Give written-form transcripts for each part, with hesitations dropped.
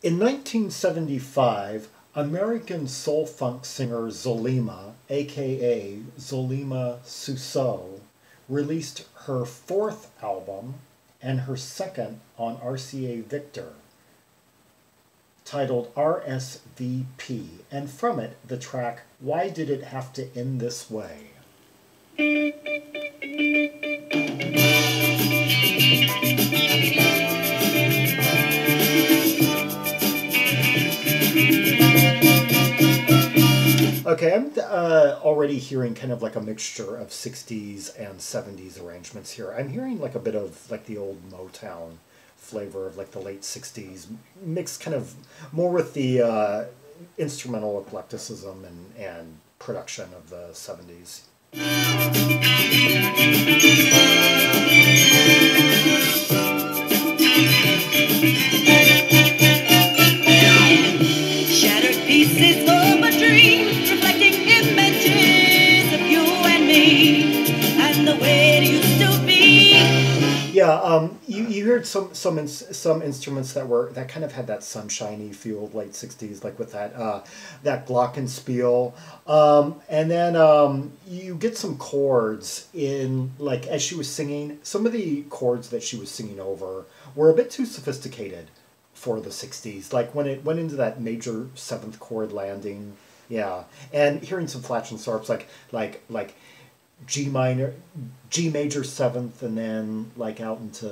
In 1975, American soul funk singer Zulema, aka Zulema Cusseaux, released her fourth album and her second on RCA Victor, titled R.S.V.P, and from it the track Why Did It Have to End This Way? Okay, I'm already hearing kind of like a mixture of 60s and 70s arrangements here. I'm hearing like a bit of like the old Motown flavor of like the late 60s, mixed kind of more with the instrumental eclecticism and production of the 70s. Shattered pieces of a dream, reflecting images of you and me, and the way it used to be. Yeah, you heard some instruments that kind of had that sunshiny feel of late 60s, like with that glockenspiel, and then you get some chords in, like as she was singing. Some of the chords that she was singing over were a bit too sophisticated for the 60s, like when it went into that major seventh chord landing, yeah, and hearing some flats and sharps like G major seventh, and then like out into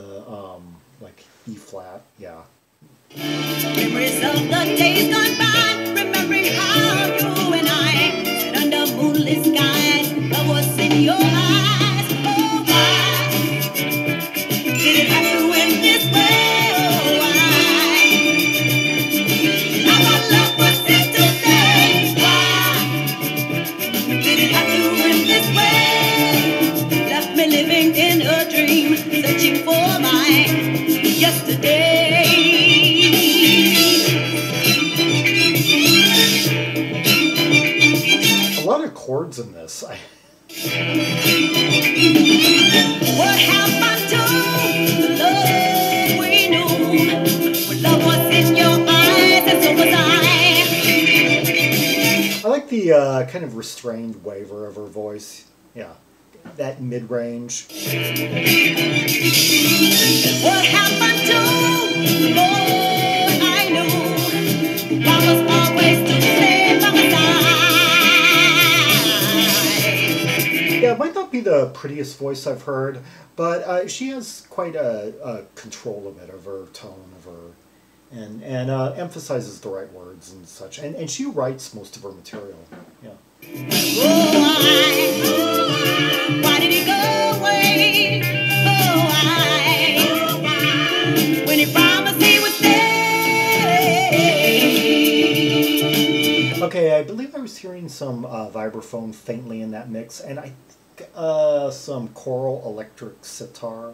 like E flat, yeah. Memories of the days gone by, remembering how you and I sat under moonlit skies, love was in your eyes. Oh, why did it have to end this way? Oh, why? Our love was sent to stay. Why did it have to end this way? Left me living in a dream, searching for my yesterday. A lot of chords in this. What happened to the love we knew? When love was in your eyes and so was I like the kind of restrained waver of her voice. Yeah, that mid-range. What happened to the boy I knew? Promised always to stay by my side. Yeah, it might not be the prettiest voice I've heard, but she has quite a control of it, of her tone, of her, and emphasizes the right words and such. And she writes most of her material. Yeah. Oh, why did he go away? Oh, why? When he promised he would stay. Okay, I believe I was hearing some vibraphone faintly in that mix, and I think some choral electric sitar.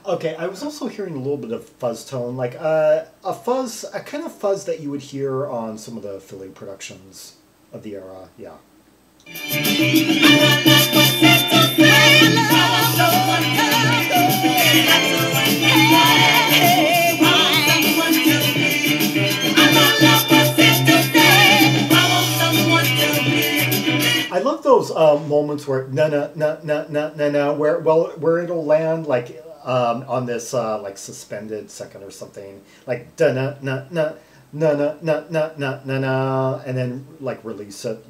Okay, I was also hearing a little bit of fuzz tone, like a kind of fuzz that you would hear on some of the Philly productions of the era, yeah. I love those moments where where it'll land like on this like suspended second or something, like da na na na na na na na na na na, and then like release it.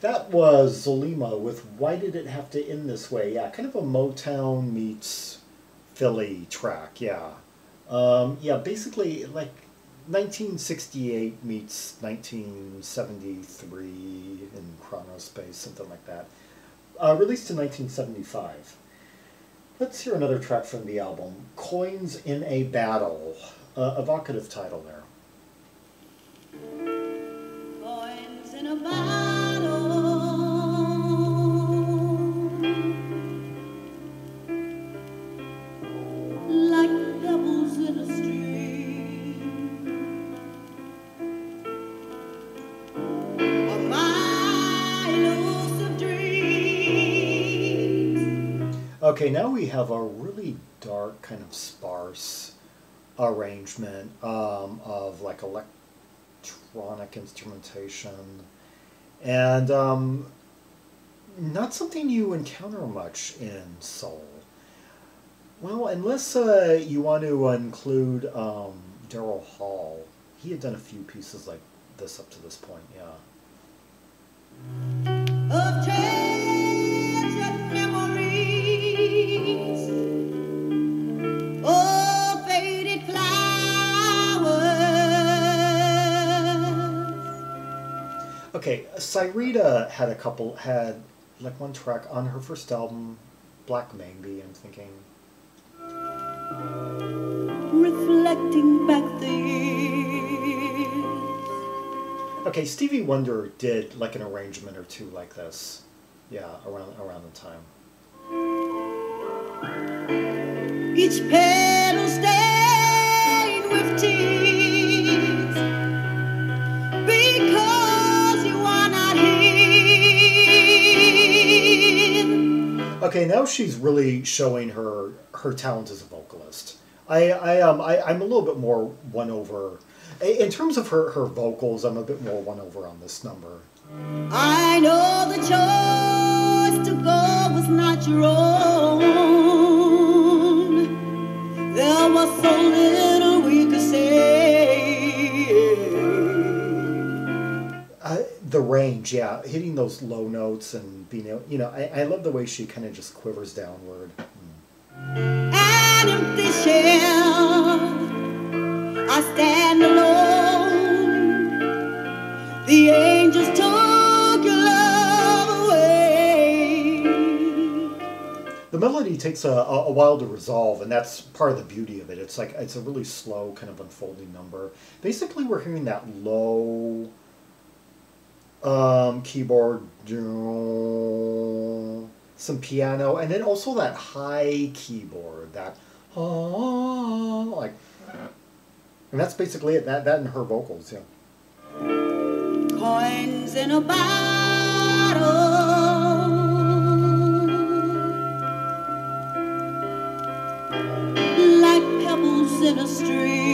That was Zulema with Why Did It Have to End This Way? Yeah, kind of a Motown meets Philly track, yeah. Yeah, basically, like, 1968 meets 1973 in chronospace, something like that. Released in 1975. Let's hear another track from the album, Coins in a Battle. Evocative title there. Coins in a bottle, like pebbles in a stream, of my elusive dreams. Okay, now we have a really dark, kind of sparse arrangement of like electronic instrumentation, and not something you encounter much in soul. Well, unless you want to include Daryl Hall. He had done a few pieces like this up to this point, yeah. Of treasured memories, oh faded flowers. Okay, Cyrita had like one track on her first album, Black Maybe, I'm thinking. Reflecting back the years. Okay, Stevie Wonder did like an arrangement or two like this. Yeah, around the time. Each petal stained with tears, because you are not here. Okay, now she's really showing her talent as a vocalist. I'm a little bit more won over. In terms of her vocals, I'm a bit more won over on this number. I know the choice to go was not your own. There was so little we could say. The range, yeah, hitting those low notes and being able, I love the way she kind of just quivers downward. An empty shell, I stand alone. The angels took your love away. The melody takes a while to resolve, and that's part of the beauty of it. It's like it's a really slow kind of unfolding number. Basically, we're hearing that low keyboard, some piano, and then also that high keyboard, that like, and that's basically it. That and her vocals, yeah. Coins in a bottle, like pebbles in a stream.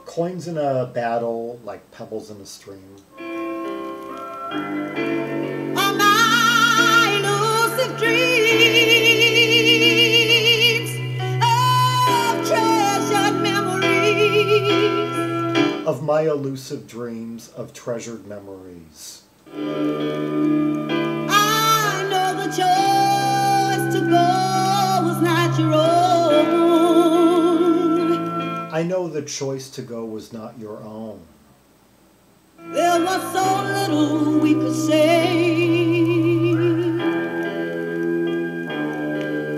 Coins in a battle, like pebbles in a stream. All my elusive dreams of treasured memories. Of my elusive dreams of treasured memories. I know the choice to go was not your own. I know the choice to go was not your own. There was so little we could say.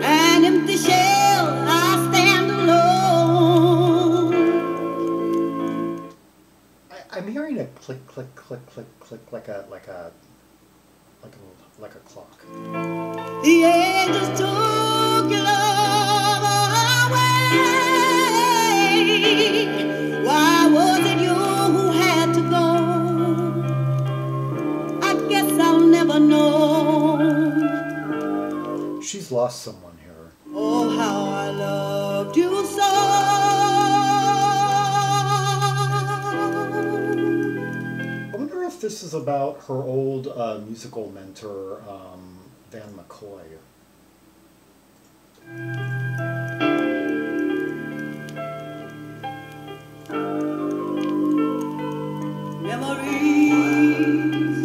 An empty shell, I stand alone. I'm hearing a click, click, click, click, click, like a clock. The angels took your love away. Why was it you who had to go? I guess I'll never know. She's lost someone here. Oh, how I loved you so. I wonder if this is about her old musical mentor, Van McCoy. Memories,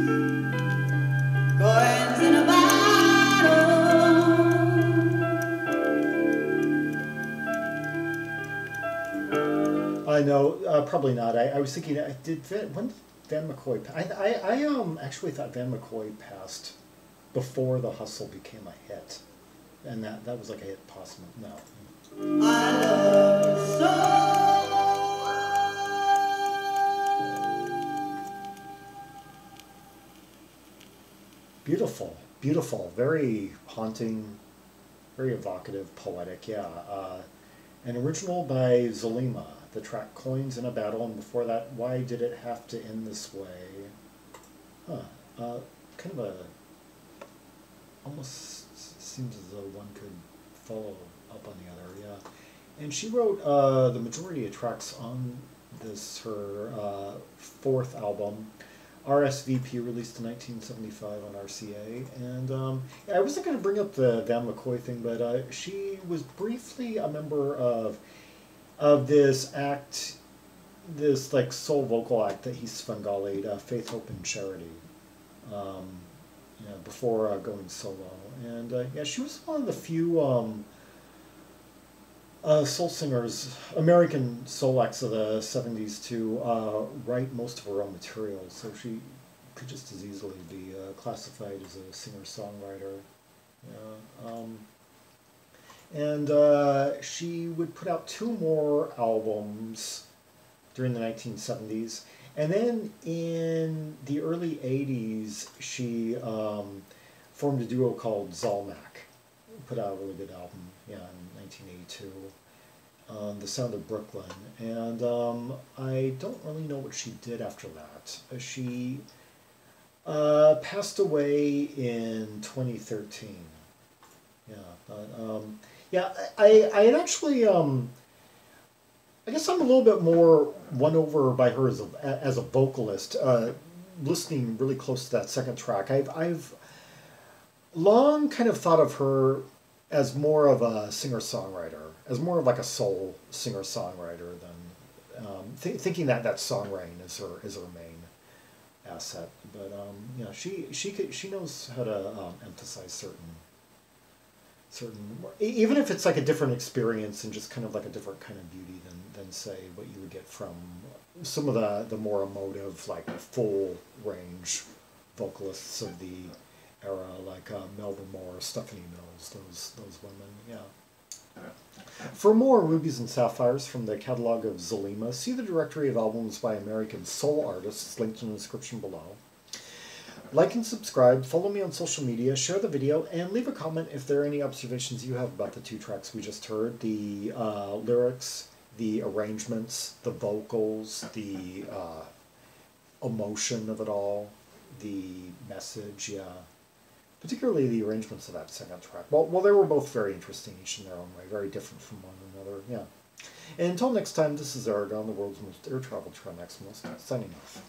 coins in a bottle, probably not. I was thinking, when did Van McCoy? I actually thought Van McCoy passed before The Hustle became a hit, and that was like a hit possible. No. I love you so. Beautiful, beautiful, very haunting, very evocative, poetic. Yeah. An original by Zulema. The track Coins in a Battle, and before that, Why Did It Have to End This Way? Kind of a, almost seems as though one could follow up on the other, yeah. And she wrote the majority of tracks on this, her fourth album, R.S.V.P, released in 1975 on RCA. And I wasn't going to bring up the Van McCoy thing, but she was briefly a member of this act, this like soul vocal act that he Svengali'd, Faith, Hope, and Charity, before going solo. And yeah, she was one of the few soul singers, American soul acts of the 70s to write most of her own material, so she could just as easily be classified as a singer-songwriter. Yeah. And she would put out 2 more albums during the 1970s. And then in the early 80s, she formed a duo called Zalmak. Put out a really good album, yeah, in 1982. The Sound of Brooklyn. And I don't really know what she did after that. She passed away in 2013. Yeah, but yeah, I had actually I guess I'm a little bit more won over by her as a vocalist. Listening really close to that second track, I've long kind of thought of her as more of a singer-songwriter, as more of like a soul singer-songwriter than thinking that songwriting is her main asset. But yeah, she knows how to emphasize certain, even if it's like a different experience and just kind of like a different kind of beauty than say what you would get from some of the more emotive, like full range vocalists of the era, like Melba Moore, Stephanie Mills, those women. Yeah. For more Rubies and Sapphires from the catalog of Zulema, see the directory of albums by American soul artists linked in the description below. Like and subscribe, follow me on social media, share the video, and leave a comment if there are any observations you have about the 2 tracks we just heard. The lyrics, the arrangements, the vocals, the emotion of it all, the message, yeah. Particularly the arrangements of that second track. Well, they were both very interesting, each in their own way, very different from one another, yeah. And until next time, this is Zaragon, the world's most air-traveled maximalist, signing off.